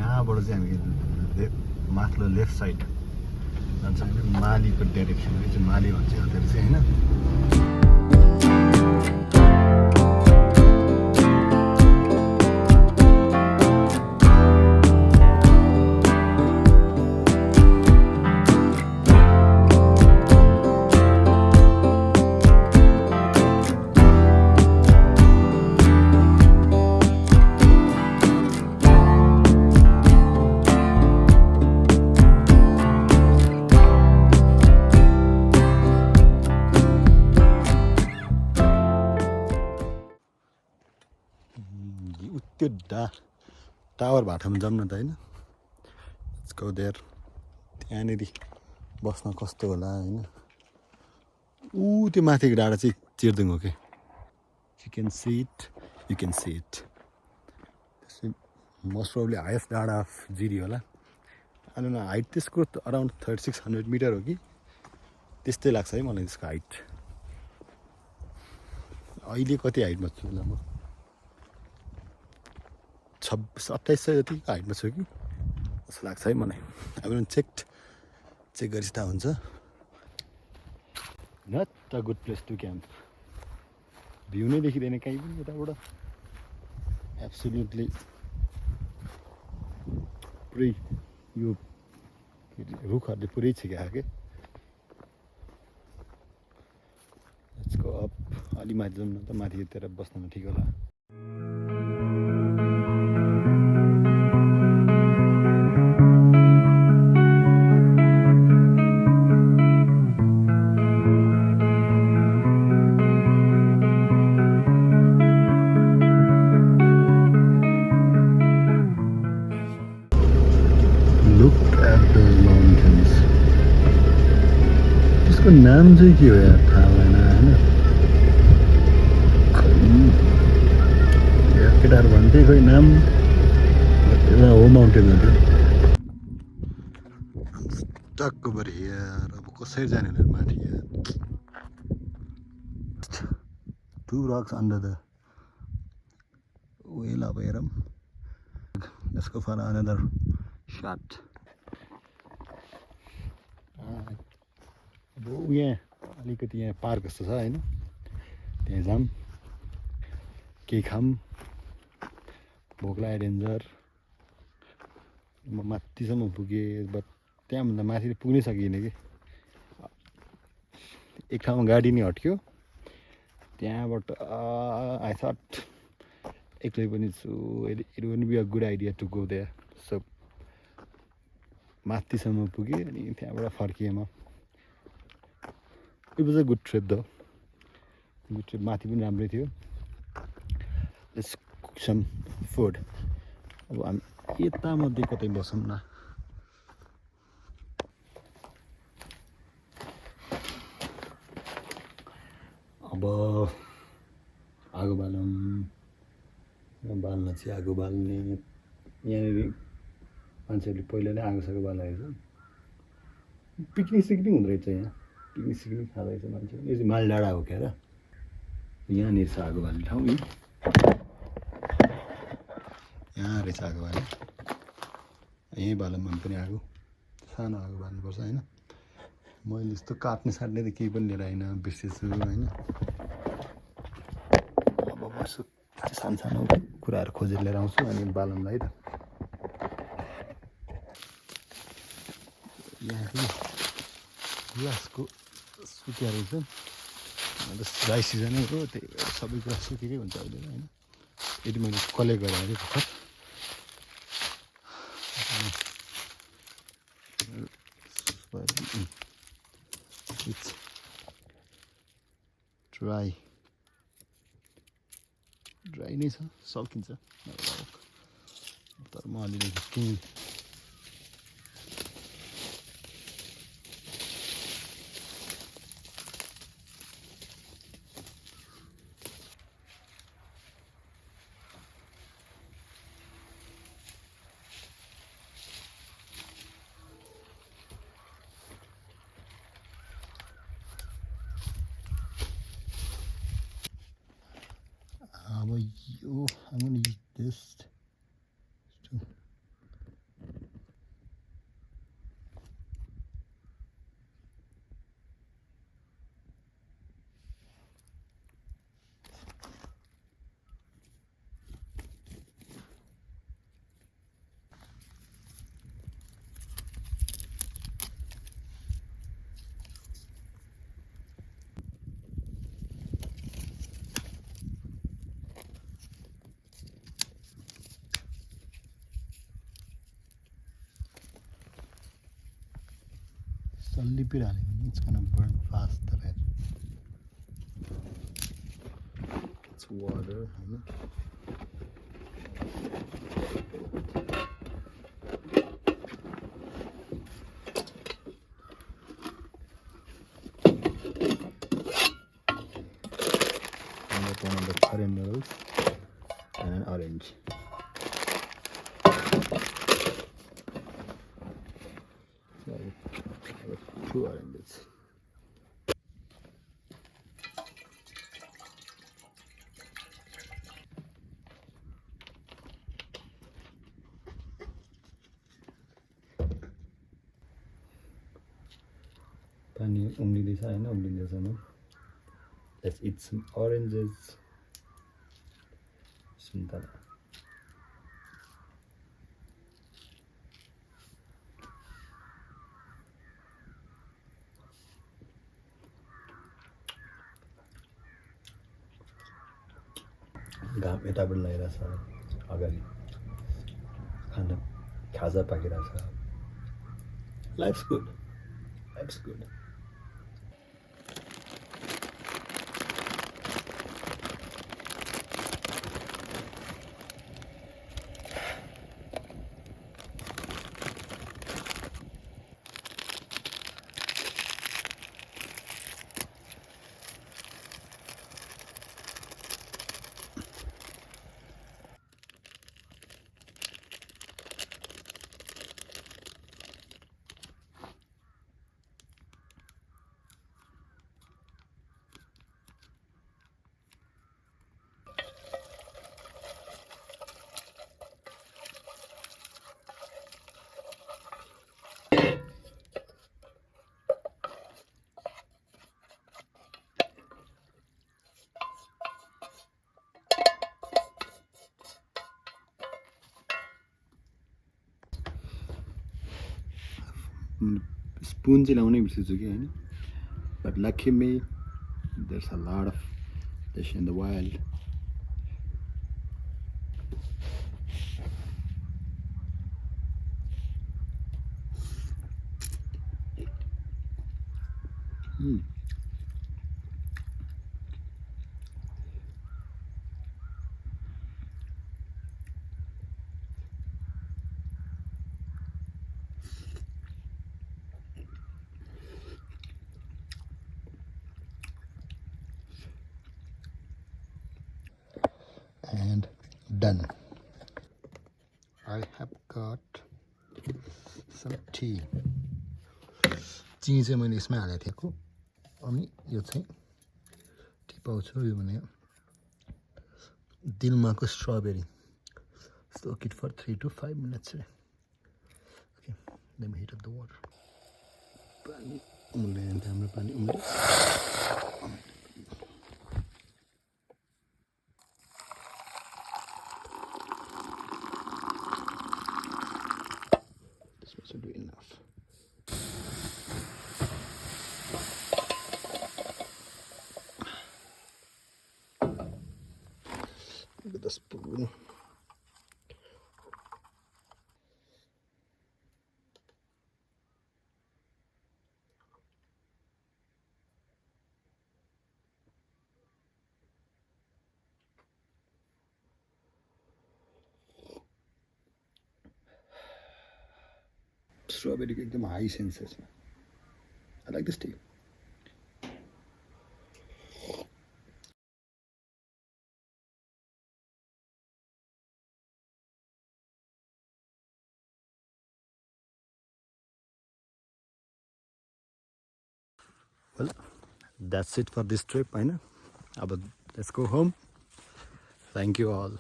यहाँबाट चाहिँ हामी माथिल्लो लेफ्ट साइड जान्छ होइन मालीको डाइरेक्सन चाहिँ माली भन्छ यतातिर चाहिँ होइन त्यो टावर भाटामा जाऊँ न त होइन यसको देयर त्यहाँनिर बस्न कस्तो होला होइन त्यो माथिको डाँडा चाहिँ चिर्दुङ हो कि you can see it most probably highest डाँडा अफ जिरी होला अनि हाइट त्यसको अराउन्ड 3600 मिटर हो कि त्यस्तै लाग्छ है मलाई त्यसको हाइट अहिले कति हाइटमा छु ल म 2600-2800 जतिको हाइटमा छु कि जस्तो लाग्छ है मलाई अब चेक गरी थाहा हुन्छ not a good place to camp view नै देखिँदैन कहीँ पनि यताबाट एब्सोल्युटली पुरै यो रुखहरूले पुरै छिकायो के यसको अप अलि माथि जाउँ न त माथितिर बस्नमा ठिक होला त्यसको नाम चाहिँ के हो यार थाहा भएन होइन केटाहरू भन्थे खोइ नाम एउटा हो माउन्टेन हो त्यो टक्क पऱ्यो यार अब कसरी जाने माथि यार टु रक्स अन्डर द वेल अब हेरौँ यसको फर अनदर शट अब यहाँ अलिकति यहाँ पार्क जस्तो छ होइन त्यहाँ जाऊँ केही खाऊँ भोक लाग्यो डेन्जर म माथिसम्म पुगेँ बट त्यहाँभन्दा माथि पुग्नै सकिनँ कि एक ठाउँमा गाडी नै हट्क्यो त्यहाँबाट आई थट एक्लै पनि छु it would be a good idea to go there so माथिसम्म पुगेँ अनि त्यहाँबाट फर्किएँ म it was a good trip the good trip माथि पनि राम्रै थियो लेट्स कुक सम फुड अब हामी यतामध्ये कतै बसौँ न अब आगो बालौँ बाल्न चाहिँ आगो बाल्ने यहाँनिर मान्छेहरूले पहिला नै आगोसागो बालेको छ पिकनिक सिकनिक हुँदो रहेछ यहाँ पिकनिक सिकनिक खाँदैछ मान्छे यो चाहिँ माल डाँडा हो क्या र यहाँनिर छ आगो बाल्ने ठाउँ यहाँ रहेछ आगो बाल्ने यहीँ बालौँ भने पनि आगो सानो आगो बाल्नुपर्छ होइन मैले यस्तो काट्ने साट्ने त केही पनि लिएर आइन बिर्सेछु होइन अब बस्छु सानो सानो कुराहरू खोजेर लिएर आउँछु अनि बालौँला है त यहाँ पनि गुवासको सुकिया रहेछ ड्राई सिजनै हो त्यही भएर सबै कुरा सुकेकै हुन्छ अहिले होइन यदि मैले कलेक्ट गरेर अरे भर्खर ड्राई नै छ सकिन्छ तर म अलिअलि हिस्किङ I'm gonna use this to सल्लिपिहाल्यो भने it's gonna burn fast the red. It's water, होइन. And that's one of the currant noodles and an orange. So, two oranges. पानी उम्लिँदैछ होइन, उम्लिँदैछन्. Let's eat some oranges. सुन्तला. घाम यताबाट लागिरहेछ, अगाडि खाना खाजा पाकिरहेछ. Life's good. Life's good. Spoon चाहिँ लाउनै बिर्सेछु कि होइन. But lucky me, there's a lot of fish in the wild. And done. I have got some tea. चिनी चाहिँ मैले यसमा हालेको थिएँ. अनि यो चाहिँ टी पाउँछु. यो भने दिलमाको strawberry. Soak it for 3 to 5 minutes. Okay, let me heat up the water. पानी उम्लियो, हाम्रो पानी उम्लियो. Should be enough. Look at the spoon. Strawberry एकदम high sensation. I like this tea. Well, that's it for this trip, होइन. अब let's go home. Thank you all.